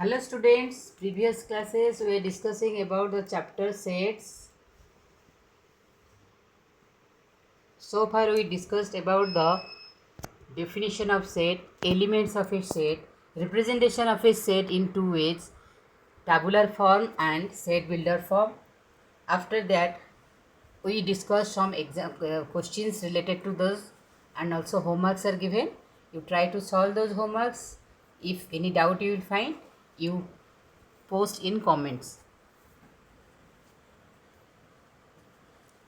Hello students, previous classes we were discussing about the chapter sets. So far we discussed about the definition of set, elements of a set, representation of a set in two ways, tabular form and set builder form. After that we discussed some questions related to those, and also homeworks are given. You try to solve those homeworks. If any doubt you will find, you post in comments.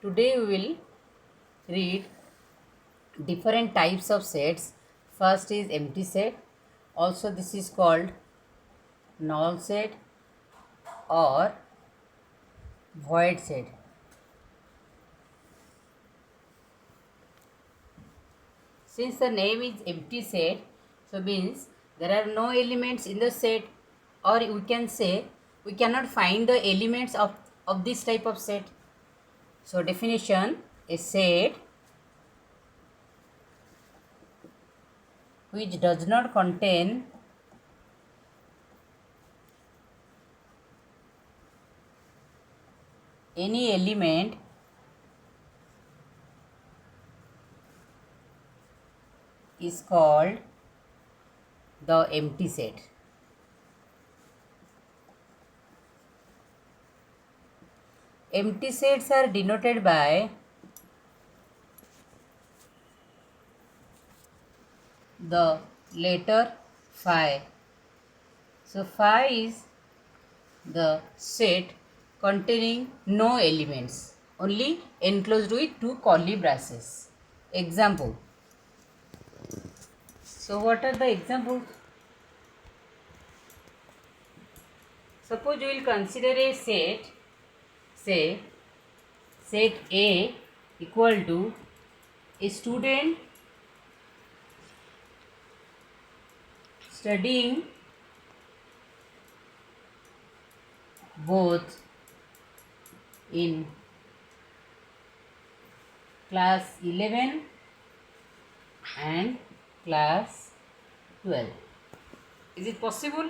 Today we will read different types of sets. First is empty set. Also this is called null set or void set. Since the name is empty set, so means there are no elements in the set, or we can say we cannot find the elements of this type of set. So definition: a set which does not contain any element is called the empty set. Empty sets are denoted by the letter phi. So phi is the set containing no elements, only enclosed with two curly braces. Example. So what are the examples? Suppose we will consider a set, say set A equal to a student studying both in class 11 and class 12. Is it possible?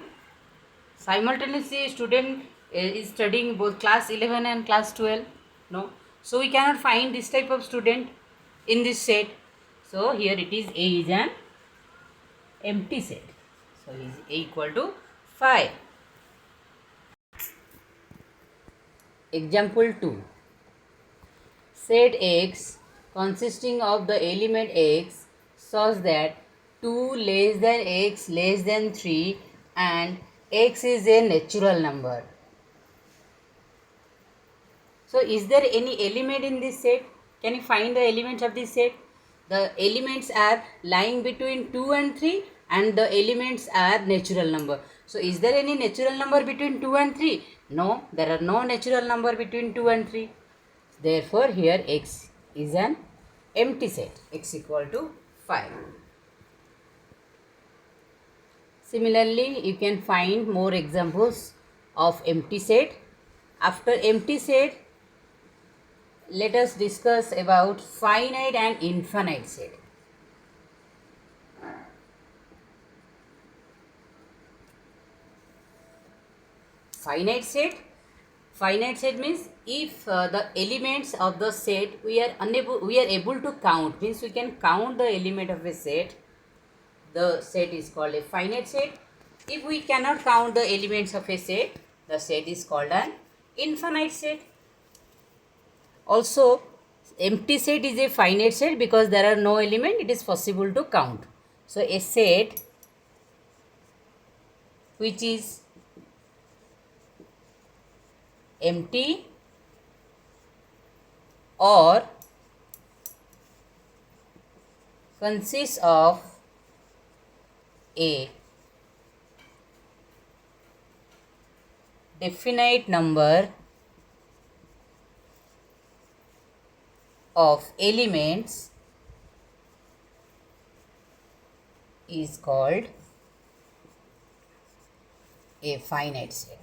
Simultaneously, student is studying both class 11 and class 12? No. So we cannot find this type of student in this set. So here it is A is an empty set. So is A equal to 5. Example 2. Set X consisting of the element X such that 2 less than X less than 3 and X is a natural number. So is there any element in this set? Can you find the elements of this set? The elements are lying between 2 and 3 and the elements are natural number. So is there any natural number between 2 and 3? No, there are no natural number between 2 and 3. Therefore here X is an empty set. X equal to 5. Similarly, you can find more examples of empty set. After empty set, let us discuss about finite and infinite set. Finite set means if the elements of the set we are able to count, means we can count the element of a set, the set is called a finite set. If we cannot count the elements of a set, the set is called an infinite set. Also, empty set is a finite set because there are no element, it is possible to count. So a set which is empty or consists of a definite number of elements is called a finite set.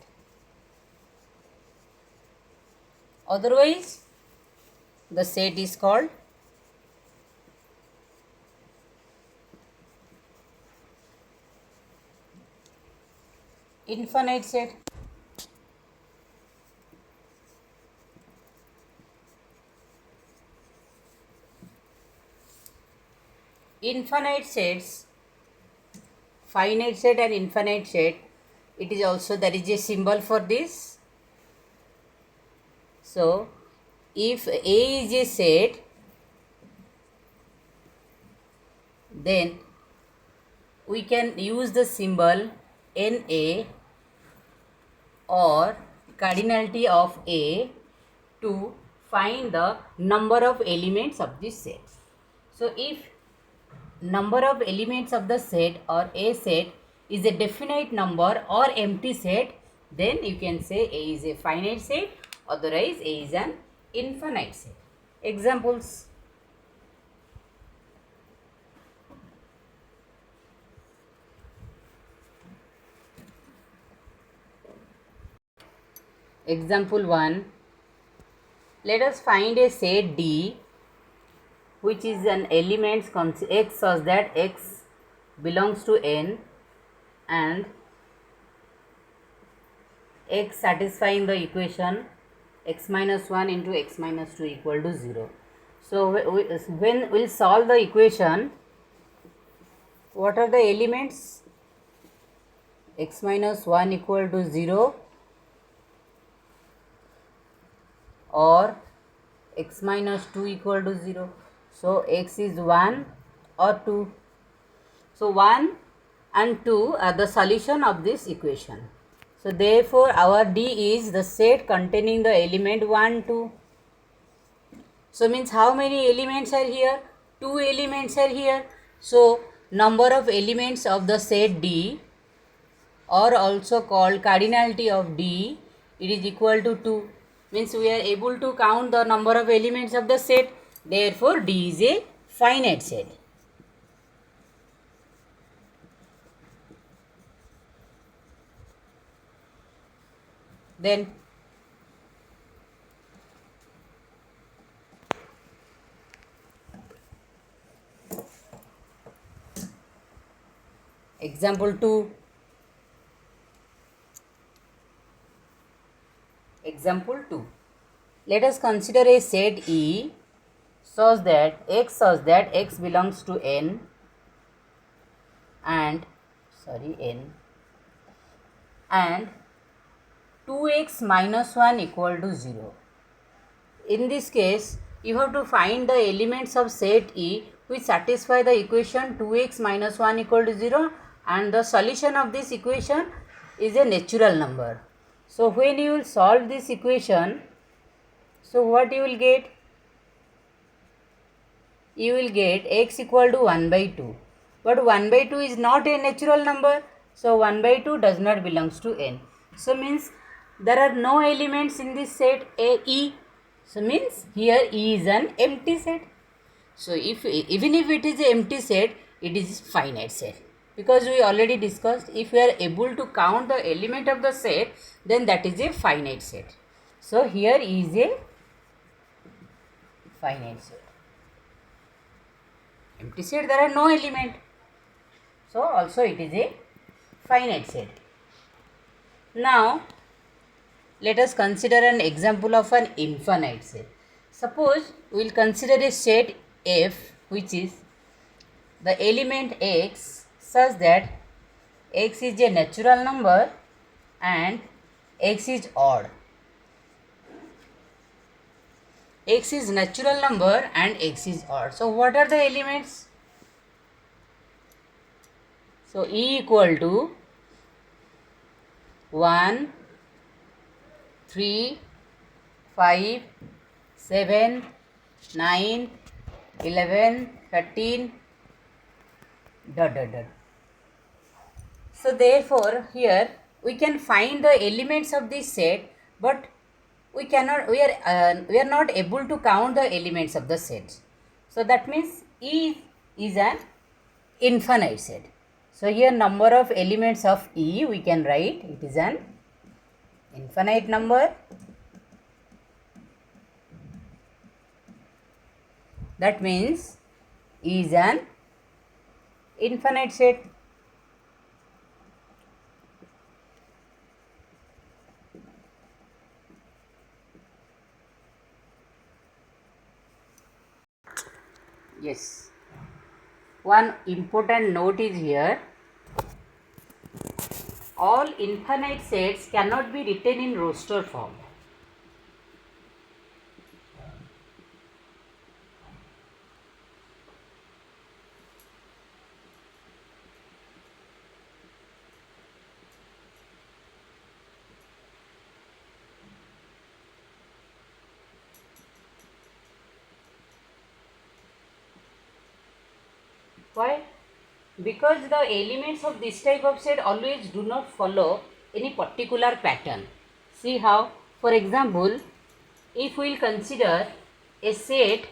Otherwise, the set is called infinite set. Infinite sets, finite set and infinite set, it is also, there is a symbol for this. So if A is a set, then we can use the symbol NA or cardinality of A to find the number of elements of this set. So if number of elements of the set or A set is a definite number or empty set, then you can say A is a finite set, otherwise A is an infinite set. Examples. Example 1. Let us find a set D which is an element x such that x belongs to n and x satisfying the equation x minus 1 into x minus 2 equal to 0. So when we'll solve the equation, what are the elements? X minus 1 equal to 0 or x minus 2 equal to 0. So x is 1 or 2. So 1 and 2 are the solution of this equation. So therefore our D is the set containing the element 1, 2. So means how many elements are here? 2 elements are here. So number of elements of the set D, or also called cardinality of D, it is equal to 2. Means we are able to count the number of elements of the set. Therefore D is a finite set. Then example 2. Example 2. Let us consider a set E such that x belongs to n and and 2x minus 1 equal to 0. In this case, you have to find the elements of set E which satisfy the equation 2x minus 1 equal to 0, and the solution of this equation is a natural number. So when you will solve this equation, so what you will get? You will get x equal to 1 by 2. But 1 by 2 is not a natural number. So 1 by 2 does not belongs to n. So means there are no elements in this set E. So means here E is an empty set. So even if it is an empty set, it is finite set. Because we already discussed, if we are able to count the element of the set, then that is a finite set. So here E is a finite set. Empty set, there are no element. So also it is a finite set. Now let us consider an example of an infinite set. Suppose we will consider a set F which is the element x such that x is a natural number and x is odd. X is natural number and x is odd. So what are the elements? So E equal to 1, 3, 5, 7, 9, 11, 13, ... So therefore here we can find the elements of this set, but we are not able to count the elements of the set. So that means E is an infinite set. So here number of elements of E we can write, it is an infinite number. That means E is an infinite set. Yes. One important note is here. All infinite sets cannot be written in roster form. Why? Because the elements of this type of set always do not follow any particular pattern. See how? For example, if we will consider a set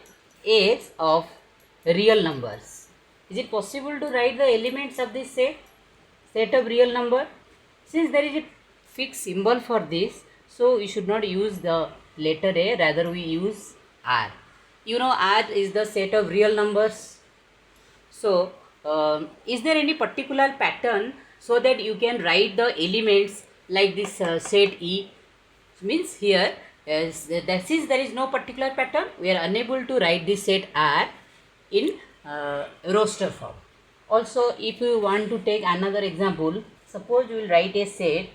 S of real numbers, is it possible to write the elements of this set of real number? Since there is a fixed symbol for this, so we should not use the letter A, rather we use R. You know R is the set of real numbers. So, is there any particular pattern so that you can write the elements like this set E? Means here, since there is no particular pattern, we are unable to write this set R in roster form. Also, if you want to take another example, suppose you will write a set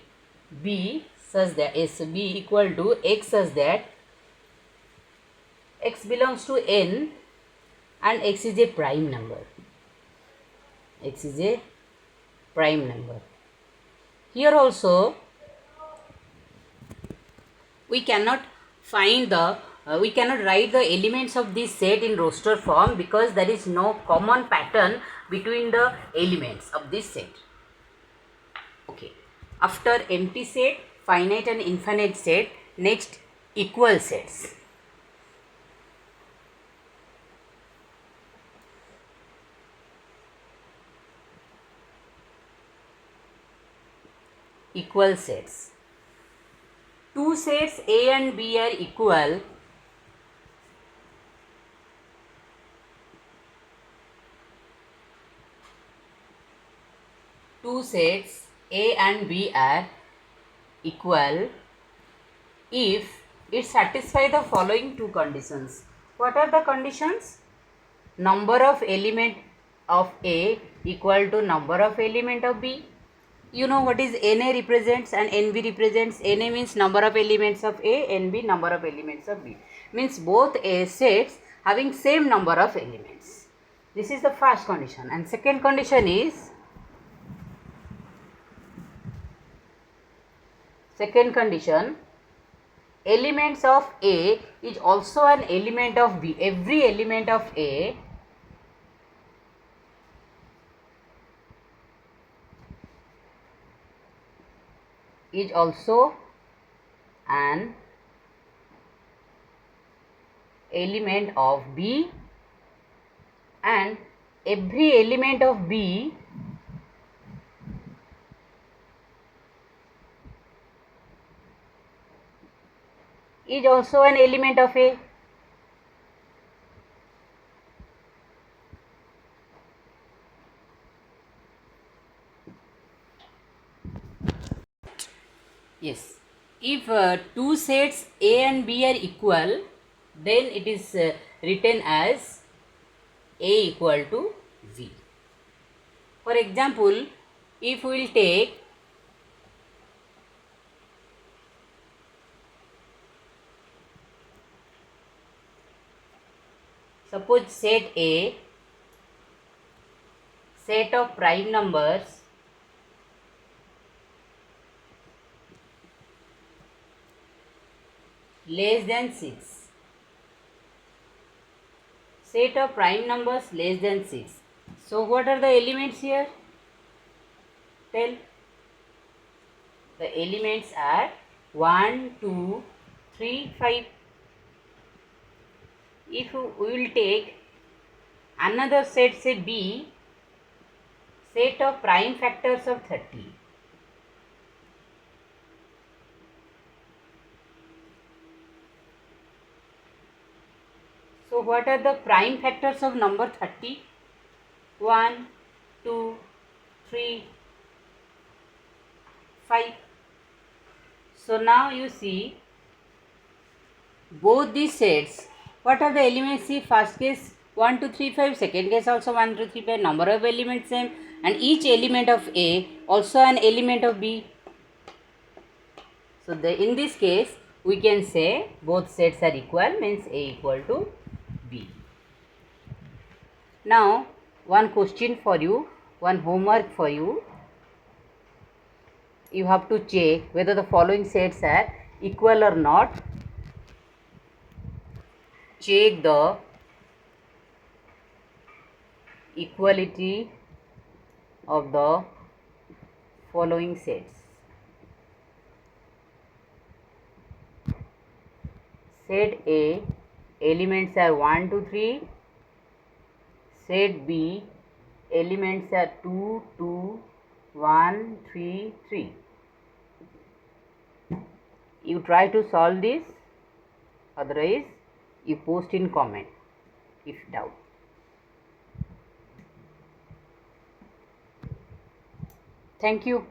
B such that B equal to X such that X belongs to N and X is a prime number. X is a prime number. Here also we cannot find the we cannot write the elements of this set in roster form because there is no common pattern between the elements of this set. Okay. After empty set, finite and infinite set, next equal sets. Equal sets. Two sets A and B are equal. Two sets A and B are equal if it satisfies the following two conditions. What are the conditions? Number of element of A equal to number of element of B. You know what is Na represents and Nb represents. Na means number of elements of A, Nb number of elements of B. Means both A sets having same number of elements. This is the first condition. And second condition is, elements of A is also an element of B. Every element of A is also an element of B, and every element of B is also an element of A. Yes, if two sets A and B are equal, then it is written as A equal to V. For example, if we will take suppose set A, set of prime numbers less than 6. Set of prime numbers less than 6. So what are the elements here? Tell. The elements are 1, 2, 3, 5. If we will take another set, say B, set of prime factors of 30. So what are the prime factors of number 30? 1, 2, 3, 5. So now you see both these sets. What are the elements? See, first case 1 2 3 5. Second case also 1 2 3 5. Number of elements same, and each element of A also an element of B. So in this case we can say both sets are equal, means A equal to B. Now one question for you, one homework for you. You have to check whether the following sets are equal or not. Check the equality of the following sets. Set A elements are 1 2 3. Set B elements are 2 2 1 3 3. You try to solve this, otherwise you post in comment if doubt. Thank you.